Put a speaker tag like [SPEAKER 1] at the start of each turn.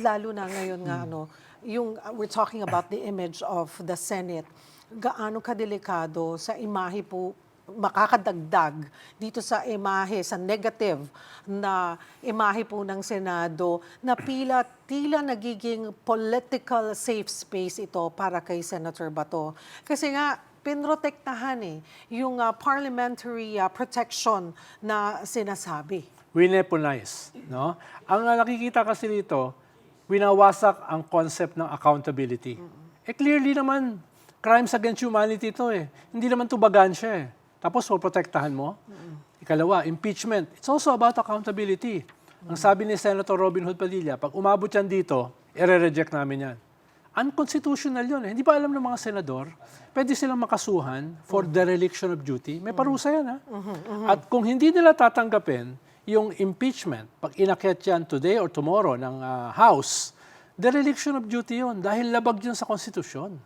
[SPEAKER 1] lalo na ngayon nga yung we're talking about the image of the Senate. Gaano kadelikado sa imahe po makakadagdag dito sa imahe, sa negative na imahe po ng Senado na tila nagiging political safe space ito para kay Senator Bato. Kasi nga, pinrotektahan yung parliamentary protection na sinasabi.
[SPEAKER 2] Wineponize, no? Ang nakikita kasi dito, winawasak ang concept ng accountability. Clearly naman, crimes against humanity ito Hindi naman tubagan siya Tapos, protektahan mo. Ikalawa, impeachment. It's also about accountability. Ang sabi ni Senator Robin Hood Padilla, pag umabot yan dito, i-reject namin yan. Unconstitutional yun Hindi pa alam ng mga senador, pwede silang makasuhan for dereliction of duty. May parusa yan At kung hindi nila tatanggapin yung impeachment, pag inakyat yan today or tomorrow ng House, dereliction of duty yun dahil labag yun sa konstitusyon.